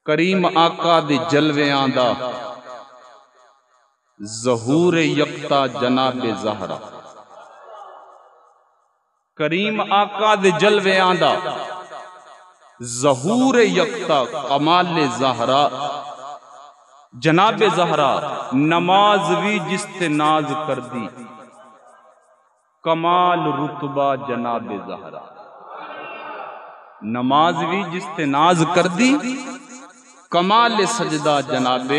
کریم آقا دے جلویاں دا ظہور یکتا جناب زہرا، کریم آقا دے جلویاں دا ظہور یکتا کمال زہرا، جناب زہرا نماز بھی جس تے ناز کر دی، کمال رتبہ جناب زہرا، نماز بھی جس تے ناز کر دی، کمال سجدہ جناب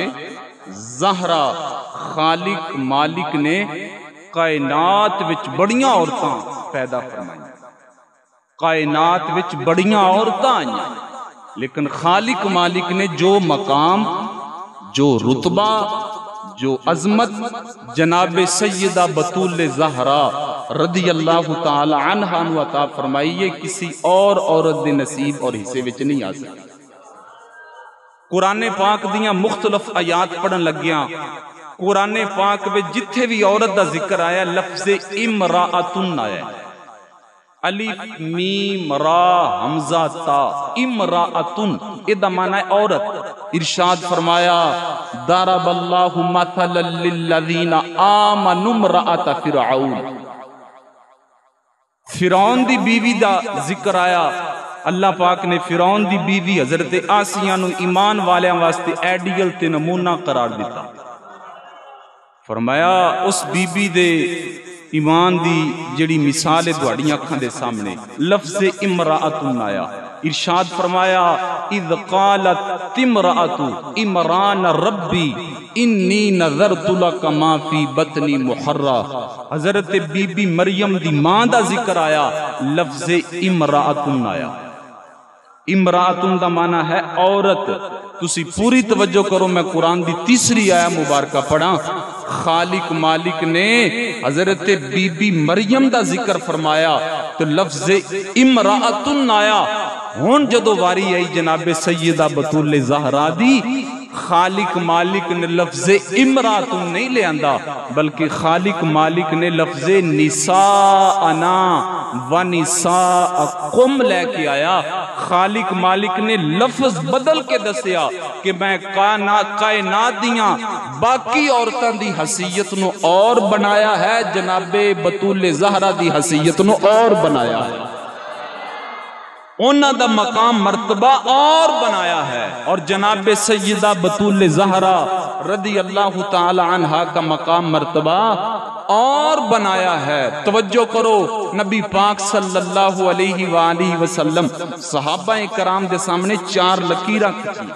زہرا۔ خالق مالک نے کائنات وچ بڑیاں عورتاں پیدا فرمائیں، کائنات وچ بڑیاں عورتاں آئیں، لیکن خالق مالک نے جو مقام، جو رتبہ، جو عظمت جناب سیدہ بطول زہرا رضی اللہ تعالی عنہا نو عطا فرمائیے، کسی اور عورت دے نصیب اور حصے وچ نہیں آ سکتی۔ قرآن پاک دیاں مختلف آیات پڑھن لگیاں، قرآن پاک میں جتھے بھی عورت دا ذکر آیا لفظ امرأتن آیا، الف میم را حمزہ تا، امرأتن ادا معنی ہے عورت۔ ارشاد فرمایا ضرب اللہ مثلا للذین آمنوا امرأۃ فرعون، فرعون دی بیوی دا ذکر آیا، اللہ پاک نے فرعون دی بیوی حضرت آسیہ نو ایمان والیاں واسطے ایڈیل تے نمونہ قرار دیتا، فرمایا اس بی بی دے ایمان دی جڑی مثال دوڑیاں اکھاں دے سامنے لفظ امرأتن آیا۔ ارشاد فرمایا اذ قالت امرأت عمران ربی انی نذرت لک ما فی بطنی محرا، حضرت بی بی مریم دی ماں دا ذکر آیا، لفظ امرأتن آیا۔ امرأتن دا معنی ہے عورت۔ تسی پوری توجہ کرو، میں قرآن دی تیسری آیا مبارکہ پڑھا، خالق مالک نے حضرت بی بی مریم دا ذکر فرمایا تو لفظ امرأتن آیا۔ ہون جدو واری آئی جناب سیدہ بطول زہرا دی، خالق مالک نے لفظ امرأتن نہیں لے آندہ، بلکہ خالق مالک نے لفظ نساءنا و نساءکم لے کے آیا۔ خالق مالک نے لفظ بدل کے دسیا کہ میں کائنات دیاں باقی عورتاں دی حیثیت نو اور بنایا ہے، جناب بطول زہرا دی حیثیت نو اور بنایا ہے، انہاں دا مقام مرتبہ اور بنایا ہے، اور جناب سیدہ بطول زہرا رضی اللہ تعالی عنہا کا مقام مرتبہ اور بنایا ہے۔ توجہ کرو، نبی پاک صلی اللہ علیہ وآلہ وسلم صحابہ کرام دے سامنے چار لکیراں کھچی،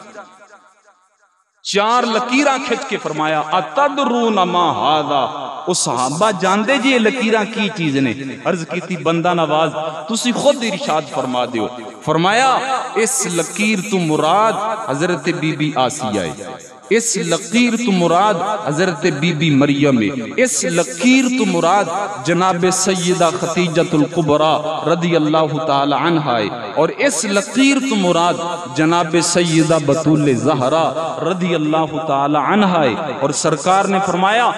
چار لکیراں کھچ کے فرمایا اتدرون ما ھذا، او صحابہ جاندے جی یہ لکیراں کی چیز نے؟ عرض کی تھی بندہ نواز تسی خود ارشاد فرما دیو۔ فرمایا اس لکیر تو مراد حضرت بی بی آسیہ ہے، اس لکیر تو مراد حضرت بی بی مریم ہے، اس لکیر تو مراد جناب سیدہ خدیجۃ الکبریٰ رضی اللہ تعالی عنہا ہے، اور اس لکیر تو مراد جناب سیدہ بطول زہرا رضی اللہ تعالی عنہا ہے۔ اور سرکار نے فرمایا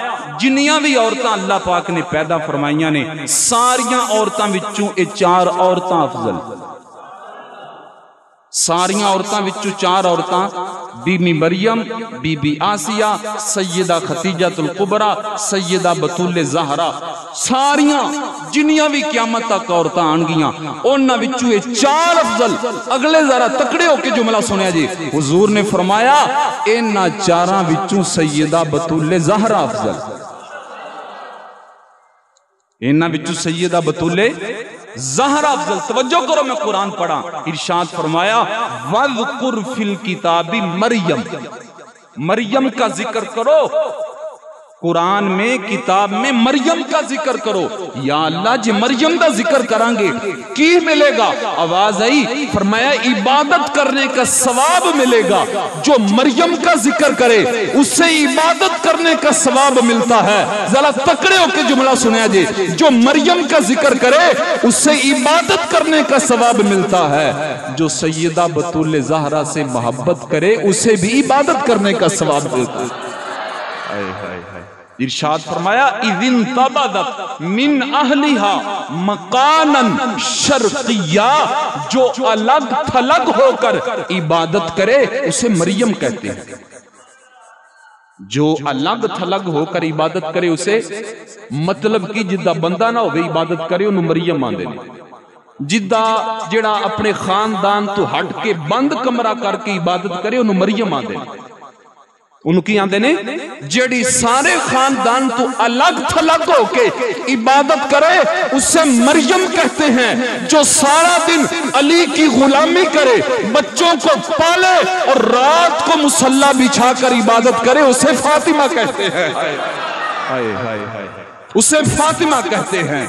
جنیاں بھی عورتاں اللہ پاک نے پیدا فرمائیاں نے، ساریاں عورتاں وچوں اے چار عورتاں افضل، ساریاں عورتاں وچوں چار عورتاں be be Maryam, be be Asiya, سیدہ خدیجۃ الکبریٰ، سیدہ بطول زہرا، ساریاں جنیاں بھی قیامت تک عورتاں آن گیاں، انہاں وچوں یہ چار افضل۔ اگلے ذرا تکڑے ہو کے جملہ سنیا جی، حضور نے فرمایا انہاں چاراں وچوں سیدہ بطول زہرا افضل، انہاں وچوں سیدہ بطول زہرا افضل۔ توجہ کرو، میں قرآن پڑھا، ارشاد فرمایا وَذْكُرْ فِي الْكِتَابِ مریم، مریم کا ذکر کرو، قرآن میں کتاب میں مریم کا ذکر کرو۔ یا اللہ جی مریم دا ذکر کرانگے کی ملے گا؟ آواز آئی، فرمایا عبادت کرنے کا ثواب ملے گا، جو مریم کا ذکر کرے اسے عبادت کرنے کا ثواب ملتا ہے۔ ذرا تکڑے ہو کے جملہ سنیا جی، جو مریم کا ذکر کرے اسے عبادت کرنے کا ثواب ملتا ہے، جو سیدہ بطول زہرا سے محبت کرے اسے بھی عبادت کرنے کا ثواب ملتا ہے۔ ارشاد فرمایا اذ انتبذت من اہلہا مکانا شرقیہ، جو الگ تھلگ ہو کر عبادت کرے اسے مریم کہتے ہیں. جو الگ تھلگ ہو کر عبادت کرے اسے، مطلب کی جدہ بندہ نہ ہوئے عبادت کرے انہوں مریم آندے نہیں. جدہ جڑا اپنے خاندان تو ہٹ کے بند کمرہ کر کے عبادت کرے انہوں مریم آندے نہیں. انہوں کی آندے نے جڑی سارے خاندان تو الگ تھلگ ہو کے عبادت کرے اسے مریم کہتے ہیں. جو سارا دن علی کی غلامی کرے، بچوں کو پالے اور رات کو مصلی بچھا کر عبادت کرے اسے فاطمہ کہتے ہیں. اسے فاطمہ کہتے ہیں.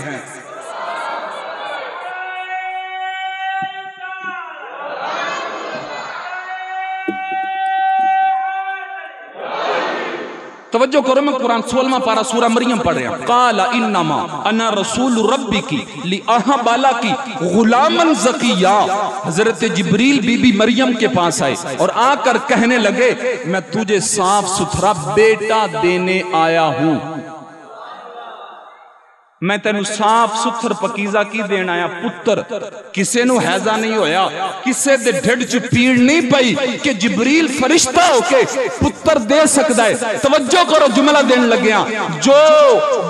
توجہ کرو، میں قرآن 16واں پارہ سورہ مریم پڑھ رہا ہوں. قال انما انا رسول ربک لاہب لک غلاما زکیا. حضرت جبریل بی بی مریم کے پاس آئے اور آ کر کہنے لگے میں تجھے صاف ستھرا بیٹا دینے آیا ہوں. میں تینو صاف ستھر پکیزہ کی دینا آیا پتر. کسے نو حیضہ نہیں ہویا، کسے دے ڈھڈ چ پیڑ نہیں پئی کہ جبریل فرشتہ ہو کے پتر دے سکتا ہے. توجہ کرو، جملہ دین لگیا. جو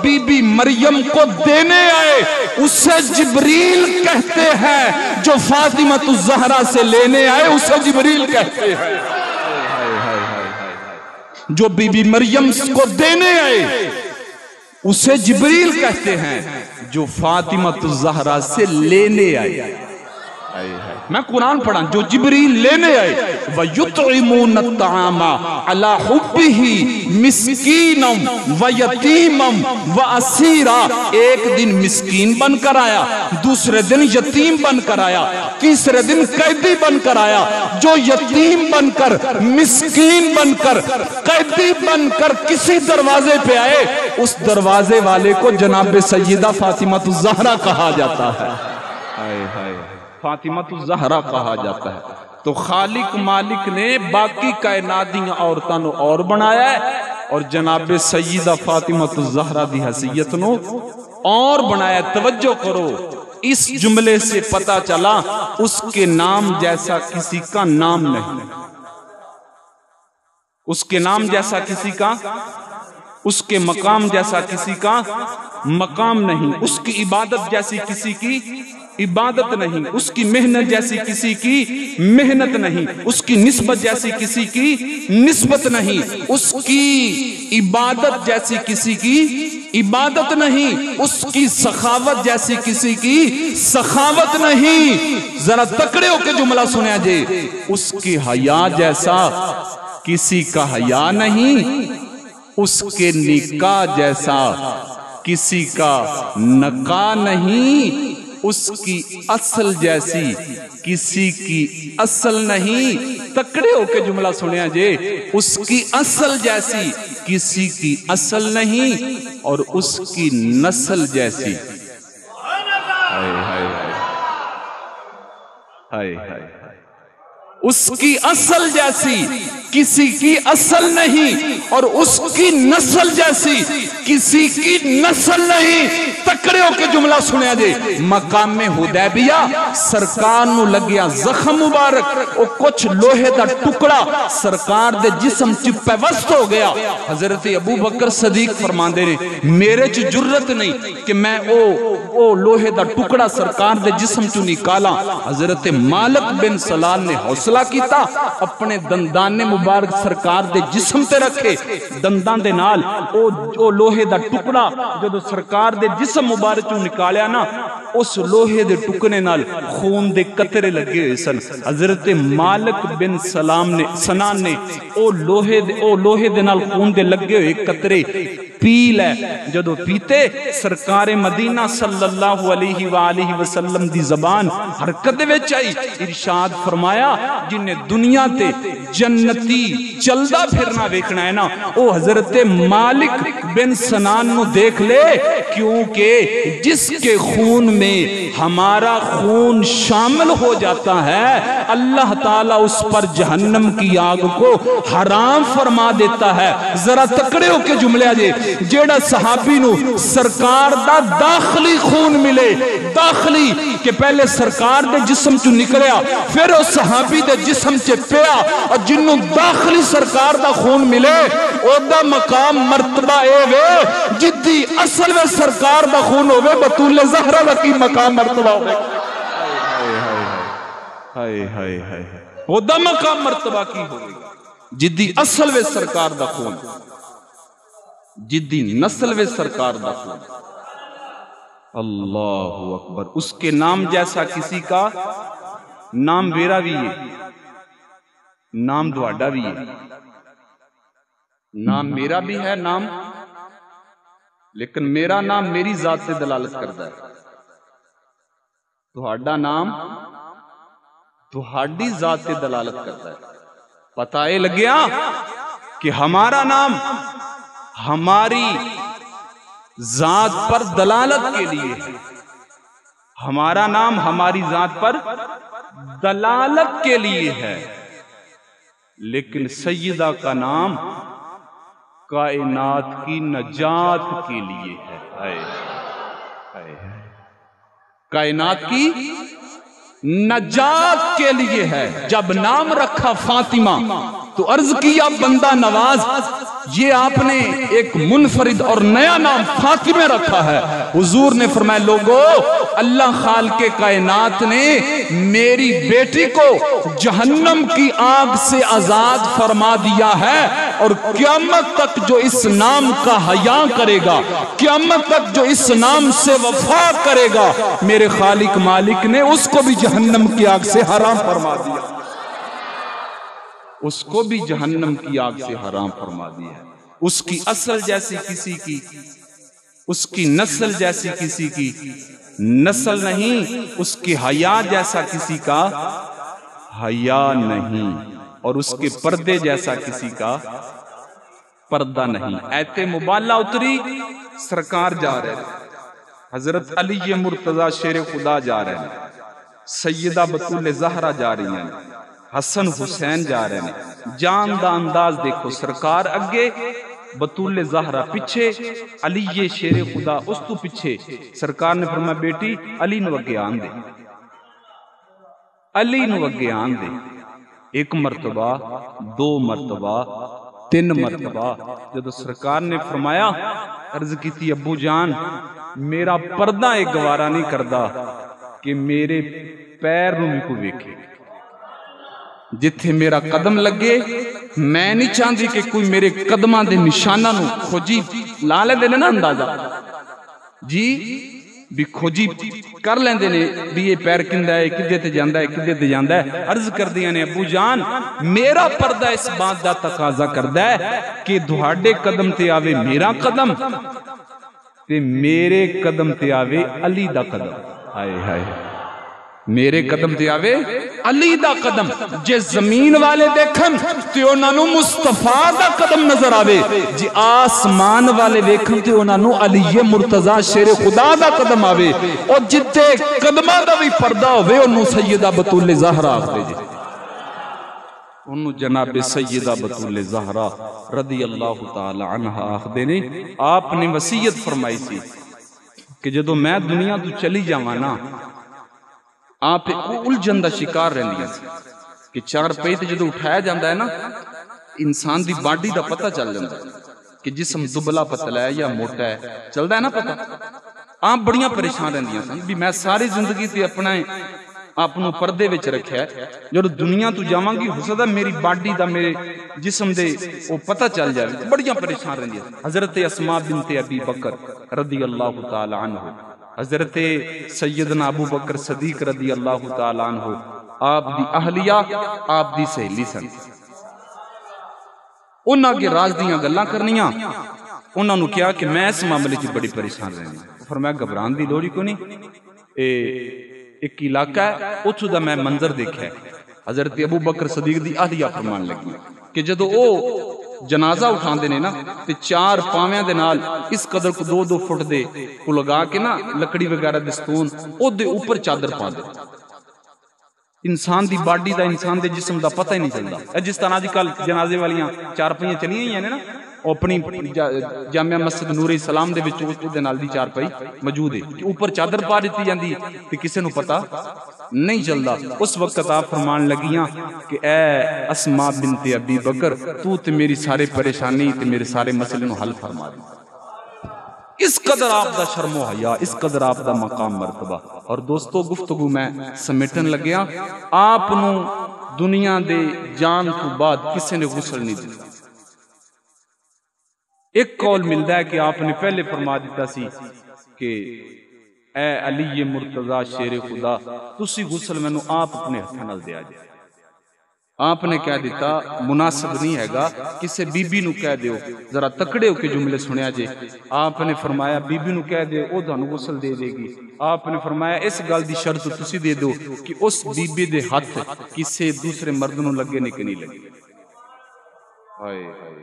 بی بی مریم کو دینے آئے اسے جبریل کہتے ہیں، جو فاطمہ الزہرا سے لینے آئے اسے جبریل کہتے ہیں. جو بی بی مریم کو دینے آئے اسے جبریل کہتے ہیں، جو فاطمہ الزہرا سے لینے آئے. میں قرآن پڑھا، جو جبریل لینے آئے. وَيُطْعِمُونَ الطَّعَامَ عَلَى حُبِّهِ مِسْكِينًا وَيَتِيمًا وَأَسِيرًا. ایک دن مسکین بن کر آیا، دوسرے دن یتیم بن کر آیا، تیسرے دن قیدی بن کر آیا. جو یتیم بن کر، مسکین بن کر، قیدی بن کر کسی دروازے پہ آئے اس دروازے والے کو جناب سیدہ فاطمہ الزہرا کہا جاتا ہے. فاطمہ الزہرا کہا جاتا ہے. تو خالق مالک نے باقی کائنات دی عورتاں نو اور بنایا ہے اور جناب سیدہ فاطمہ الزہرا دی حیثیت نو اور بنایا. توجہ کرو، اس جملے سے پتہ چلا اس کے نام جیسا کسی کا نام نہیں. اس کے نام جیسا کسی کا، اس کے مقام جیسا کسی کا مقام نہیں. اس کی عبادت جیسی کسی کی عبادت نہیں. اس کی محنت جیسی کسی کی محنت نہیں. اس کی نسبت جیسی کسی کی نسبت نہیں. اس کی عبادت جیسی کسی کی عبادت نہیں. اس کی سخاوت جیسی کسی کی سخاوت نہیں. ذرا تکڑے ہو کے جملہ سنیا جے. اس کی حیا جیسا کسی کا حیا نہیں. اس کے نکاح جیسا کسی کا نکاح نہیں. اس کی اصل جیسی کسی کی اصل نہیں. تکڑے ہو کے جملہ سنیا جے. اس کی اصل جیسی کسی کی اصل نہیں اور اس کی نسل جیسی اس کی اصل جیسی کسی کی اصل نہیں اور اس کی نسل جیسی کسی کی نسل نہیں. تکڑے ہو کے جملہ سنیا جے. مقام حدیبیہ سرکار نو لگیا زخم مبارک، او کچھ لوہے دا ٹکڑا سرکار دے جسم چ پیوست ہو گیا. حضرت ابو بکر صدیق فرماندے نے میرے چ جرت نہیں کہ میں او لوہے دا ٹکڑا سرکار دے جسم چ نکالا. حضرت مالک بن سلال نے حوصلہ کیتا، اپنے دندان مبارک سرکار دے جسم تے رکھے. دندان دے نال او لوہے دا ٹکڑا جدو سرکار دے جسم مبارک چوں نکالیا نا، اس لوہے دے ٹکڑے نال خون دے قطرے لگے ہوئے سن. حضرت مالک بن سنان نے او لوہے دے نال خون دے لگے ہوئے قطرے پی لے. جدو پیتے سرکار مدینہ صلی اللہ علیہ وآلہ وسلم دی زبان حرکت وچ آئی. ارشاد فرمایا جن نے دنیا تے جنتی چلدا پھرنا ویکھنا ہے نا، او حضرت مالک بن سنان نو دیکھ لے، کیونکہ جس کے خون میں ہمارا خون شامل ہو جاتا ہے اللہ تعالیٰ اس پر جہنم کی آگ کو حرام فرما دیتا ہے. ذرا تکڑے ہو کے جملے آجے. جیڑا صحابی نو سرکار دا داخلی خون ملے، داخلی کہ پہلے سرکار دے جسم چو نکلیا پھر اس صحابی دے جسم چے پیا، اور جنوں داخلی سرکار دا خون ملے او دا مقام مرتبہ اے وے جدی اصل میں سرکار دا خون ہوئے بطول زہرہ دا کی مقام مرتبہ ہوئے. او دا مقام مرتبہ کی ہوئے جدی اصل میں سرکار دا خون، جدی نسل میں سرکار دا خون. اللہ اکبر. اس کے نام جیسا کسی کا نام میرا بھی ہے، نام دواڈا بھی ہے، نام میرا بھی ہے نام، لیکن میرا نام میری ذات سے دلالت کرتا ہے. دواڈا نام دواڈی ذات سے دلالت کرتا ہے. پتہ یہ لگیا کہ ہمارا نام ہماری ذات پر دلالت کے لیے ہے، ہمارا نام ہماری ذات پر دلالت کے لیے ہے، لیکن سیدہ کا نام کائنات کی نجات کے لیے ہے. کائنات کی نجات کے لیے ہے. جب نام رکھا فاطمہ تو عرض کیا بندہ نواز، یہ آپ نے ایک منفرد اور نیا نام فاطمہ رکھا ہے. حضور نے فرمایا لوگو، اللہ خالق کائنات نے میری بیٹی کو جہنم کی آگ سے آزاد فرما دیا ہے، اور قیامت تک جو اس نام کا حیا کرے گا، قیامت تک جو اس نام سے وفا کرے گا، میرے خالق مالک نے اس کو بھی جہنم کی آگ سے حرام فرما دیا، اس کو بھی جہنم کی آگ سے حرام فرما دیا ہے. اس کی اصل جیسی کسی کی، اس کی نسل جیسی کسی کی نسل نہیں، اس کی حیا جیسا کسی کا حیا نہیں، اور اس کے پردے جیسا کسی کا پردہ نہیں. ایت مبالہ اتری، سرکار جا رہے ہیں، حضرت علی مرتضی شیر خدا جا رہے ہیں، سیدہ بطول زہرہ جا رہی ہیں، حسن حسین جا رہے ہیں. جان دا انداز دیکھو، سرکار اگے، بطول زہرہ پیچھے، علی شیر خدا اس تو پیچھے. سرکار نے فرمایا بیٹی علی نو اگے آن دے، علی نو اگے آن دے. ایک مرتبہ، دو مرتبہ، تین مرتبہ. جب سرکار نے فرمایا، عرض کی تھی ابو جان میرا پردہ ایک گوارا نہیں کردا کہ میرے پیر نو بھی کو ویکھے، جتھے میرا قدم لگے میں نہیں چاہتی کہ کوئی میرے قدماں دے نشانہ نو کھوجی لا لے دینے نا اندازہ جی بھی کھوجی کر لیں دینے بھی یہ پیر کندہ ہے، کدھے تے جاندہ ہے، کدھے تے جاندہ ہے. عرض کر دیا نے ابو جان میرا پردہ اس بات دا تقاضا کردہ ہے کہ دہاڑے قدم تے آوے میرا قدم تے میرے قدم تے آوے علی دا قدم. ہائے ہائے، میرے قدم تے آوے علی دا قدم. جے زمین والے دیکھن تے انہاں نو مصطفیٰ دا قدم نظر آوے، جے آسمان والے دیکھن تے انہاں نو علی مرتضی شیر خدا دا قدم آوے، اور جتے قدمہ دا بھی پردہ ہوئے انہوں سیدہ بطول زہرہ آخ دے جے، انہوں جناب سیدہ بطول زہرہ رضی اللہ تعالی عنہ آخ دے نے. آپ نے وصیت فرمائی تھی کہ جدو میں دنیا تو چلی جاوانا آپ الجھن دا شکار رہ لیا سی کہ چار پیت جدو اٹھایا جاندہ ہے نا انسان دی باڈی دا پتہ چل جاندہ ہے کہ جسم دبلا پتلا ہے یا موٹا ہے، چل دا ہے نا پتہ. آپ بڑیاں پریشان رہ لیا سی بھی میں ساری زندگی تے اپنا اپنوں پردے وچ رکھیا ہے، جو دنیا تو جاواں گی ہو سکتا میری باڈی دا میرے جسم دے وہ پتہ چل جائے. بڑیاں پریشان رہ لیا. حضرت اسماء بنت ابی بکر رضی اللہ تعالی عنہ، حضرت سیدنا ابو بکر صدیق رضی اللہ تعالیٰ عنہ، آپ دی اہلیہ آپ دی سہیلی سن. انہاں کے راز دیاں گلاں کرنیاں، انہاں نو کیا کہ میں اس معاملے کی بڑی پریشان رہنی. فرمایا گھبران دی لوڑی کو نہیں، ایک علاقہ ہے اتھو دا میں منظر دیکھا ہے. حضرت ابو بکر صدیق دی اہلیہ فرمان لگی کہ جدو او جنازہ اٹھان دینے نا تے چار پاویاں دے نال اس قدر کو 2-2 فٹ دے کو لگا کے نا لکڑی وغیرہ دستون او دے اوپر چادر پا دے. انسان دی باڈی دا انسان دے جسم دا پتہ ہی نہیں چلدا. جس طرح آج کل جنازے والیاں چار پہیاں چلیاں ہی ہیں نا اپنی جامعہ مسجد نور اسلام دے وچ اودے نال دی چارپائی موجود ہے کہ اوپر چادر پا دتی جاندی تے کسے نو پتہ نہیں چلدا. اس وقت آپ فرمان لگیاں کہ اے اسماء بنت ابی بکر تو تے میری سارے پریشانی تے میرے سارے مسئلے نو حل فرما دے. اس قدر آپ دا شرم و حیا، اس قدر آپ دا مقام مرتبہ. اور دوستو گفتگو میں سمیٹن لگیا، آپ نو دنیا دے جان تو بعد کسے نے غسل نہیں دیا. ایک قول ملتا ہے کہ آپ نے پہلے فرما دیتا سی کہ اے علی مرتضی شیر خدا تسی غسل میں نو آپ اپنے ہتھاں نال دیا جائے. آپ نے کہہ دیتا مناسب نہیں ہے گا، کسے بی بی نو کہہ دیو، ذرا تکڑے ہو کے جملے سنیا جے. آپ نے فرمایا بی بی نو کہہ دیو او تانوں غسل دے دے گی. آپ نے فرمایا اس گل دی شرط تسی دے دو کہ اس بی بی دے ہاتھ کسے دوسرے مرد نو لگے نہیں کہ نہیں لگے. ہائے ہائے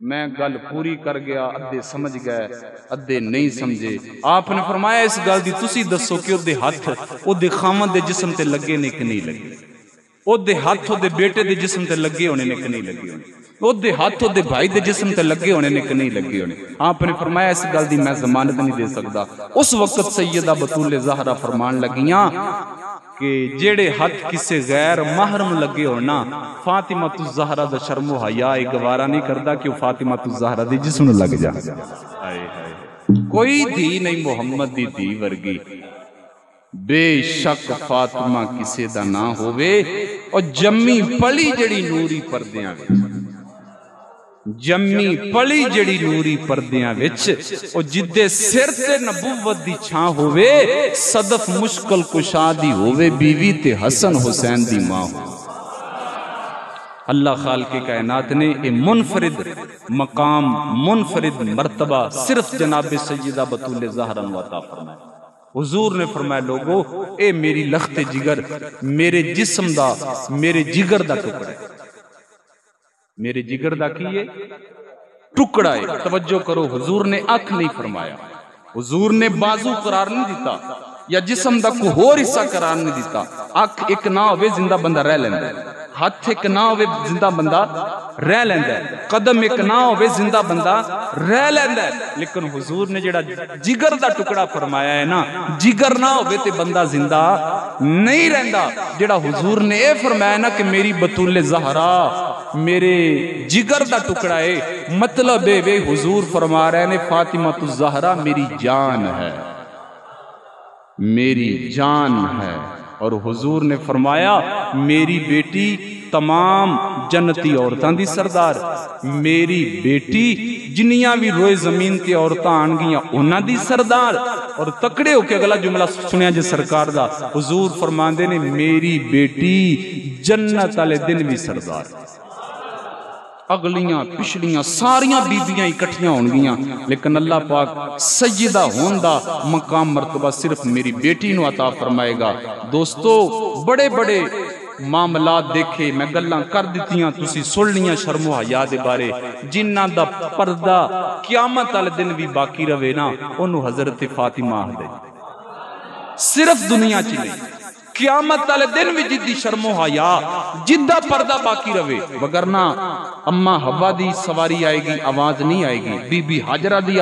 میں گل پوری کر گیا، ادھے سمجھ گئے ادھے نہیں سمجھے. آپ نے فرمایا اس گل دی تسی دسو کہ او دے ہاتھ او دے خامن دے جسم تے لگے نہیں کہ نہیں لگے. او دے ہاتھ او دے بیٹے دے جسم تے لگے ہونے نے کہ نہیں لگے ہونے. او دے ہاتھ او دے بھائی دے جسم تے لگے ہونے نے کہ نہیں لگے ہونے. آپ نے فرمایا اس گل دی میں ضمانت نہیں دے سکتا. اس وقت سیدہ بطول زہرا فرمان لگیاں کہ جیڑے ہاتھ کسے غیر محرم لگے ہونا فاطمہ الزہرا دا شرم و حیا گوارا نہیں کردا کہ وہ فاطمہ الزہرا دی جسم نو لگ جا. کوئی دھی نہیں محمد دی دھی ورگی، بے شک فاطمہ کسے دا نہ ہووے. اور جمی پلی جڑی نوری پردیاں وچ، جمی پلی جڑی نوری پردیاں وچ، اور جدے سر تے نبوت دی چھاں ہووے، صدف مشکل کشا دی ہووے، بیوی تے حسن حسین دی ماں ہو. اللہ خالق کائنات نے اے منفرد مقام، منفرد مرتبہ صرف جناب سیدہ بطول زہرا نو عطا فرمایا. حضور نے فرمایا لوگو اے میری لخت جگر، میرے جسم دا، میرے جگر دا ٹکڑا ہے. میرے جگر دا کیے ٹکڑا ہے. توجہ کرو، حضور نے آنکھ نہیں فرمایا، حضور نے بازو قرار نہیں دیتا یا جسم دا کوئی اور حصہ قرار نہیں دیتا. آنکھ ایک نہ ہوئے زندہ بندہ رہ لیندا ہے، ہاتھ ایک نہ ہوئے زندہ بندہ رہ لیندا ہے، قدم ایک نہ ہوئے زندہ بندہ رہ لیندا ہے. لیکن حضور نے جڑا جگر دا ٹکڑا فرمایا ہے نا، جگر نہ ہوئے تے بندہ زندہ نہیں رہندا. جڑا حضور نے اے فرمایا نا کہ میری بطول زہرا میرے جگر دا ٹکڑا ہے، مطلب ہے حضور فرما رہے نے فاطمہ الزہرا میری جان ہے، میری جان ہے. اور حضور نے فرمایا میری بیٹی تمام جنتی عورتاں دی سردار، میری بیٹی جنیاں بھی روئے زمین تے عورتاں آن گیاں انہاں دی سردار. اور تکڑے ہو کے اگلا جملہ سنیا جے سرکار دا، حضور فرماندے نے میری بیٹی جنت والے دن بھی سردار. اگلیاں پچھلیاں ساریاں بیبیاں اکٹھیاں ہون گیاں، لیکن اللہ پاک سیدہ ہوندا مقام مرتبہ صرف میری بیٹی نو عطا فرمائے گا. دوستو بڑے بڑے معاملات دیکھے میں گلاں کر دیتیاں، تسی سن لیاں شرم و حیا دے بارے. جنہاں دا پردہ قیامت والے دن بھی باقی رہے نا انہوں حضرت فاطمہ آہدے، صرف دنیا چ نہیں، قیامت والے دن بھی جدی شرم و حیا جدہ پردہ باقی رہے. وگرنہ اما حوا دی سواری آئے گی آواز نہیں آئے گی، بی بی حاجرہ دی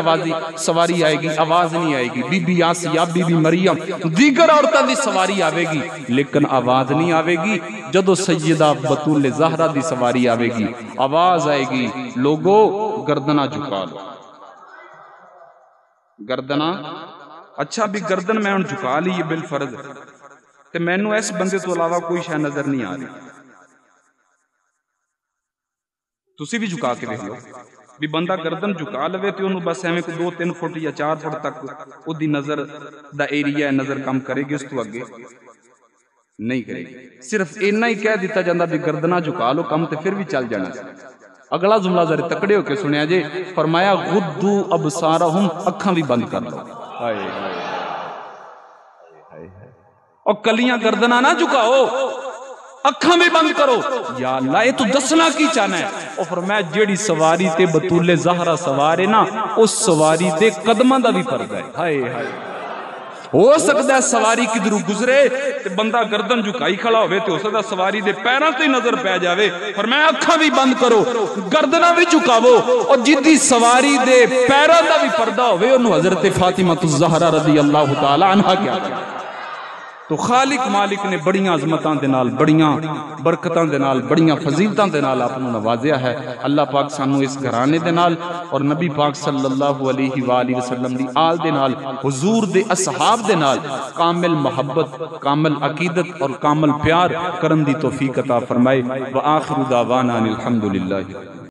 سواری آئے گی آواز نہیں آئے گی، بی بی آسیہ، بی بی مریم، دیگر عورتاں دی سواری آوے گی لیکن آواز نہیں آوے گی. جدو سیدہ بطول زہرا دی سواری آوے گی آواز آئے گی. لوگو گردنہ جھکا لو، گردنہ. اچھا بھی گردن میں ان جھکا لی یہ بالفرض تے میں نو اس بندے تو علاوہ کوئی شے نظر نہیں آ رہی. تسی بھی جھکا کے دیکھ لو بھی بندہ گردن جھکا لوے تے انہوں بس ایویں کو 2-3 فٹ یا 4 فٹ تک او دی نظر دا ایریا نظر کم کرے گی، اس تو اگے نہیں کرے گی. صرف اینا ہی کہہ دیتا جاندہ بھی گردنہ جھکا لو کم تے پھر بھی چل جانا. اگلا جملہ ذرا تکڑے ہو کے سنیا جے، فرمایا غدو ابصارہم، اکھاں بھی بند کر لو. اور کلیاں گردنہ نہ جھکاؤ، اکھاں بھی بند کرو. یا اللہ یہ تو دسنا کی چاہنا ہے. اور فرمایا جیڑی سواری تے بطول زہرا سوارے نا اس سواری دے قدمہ دا بھی پردہ ہے. ہائے ہائے ہو سکتا ہے سواری کدھروں گزرے تے بندہ گردن جھکائی کھڑا ہوئے تے ہو سکتا سواری دے پیراں تے نظر پہ جاوے، فرمایا اکھاں بھی بند کرو، گردناں بھی جھکاوو، اور جدی سواری دے پیراں دا بھی پردہ ہوئے انہوں حضرت فاطمہ الزہرا رضی اللہ تعالی عنہ کیا گیا۔ تو خالق مالک نے بڑیاں عظمتاں دے نال، بڑیاں برکتاں دے نال، بڑیاں فضیلتاں دے نال آپ نے نوازیا ہے۔ اللہ پاک سانو اس گھرانے دے نال اور نبی پاک صلی اللہ علیہ وآلہ وسلم دی آل دے نال، حضور دے اصحاب دے نال کامل محبت، کامل عقیدت اور کامل پیار کرن دی توفیق عطا فرمائے۔ وآخر دعوانا الحمدللہ۔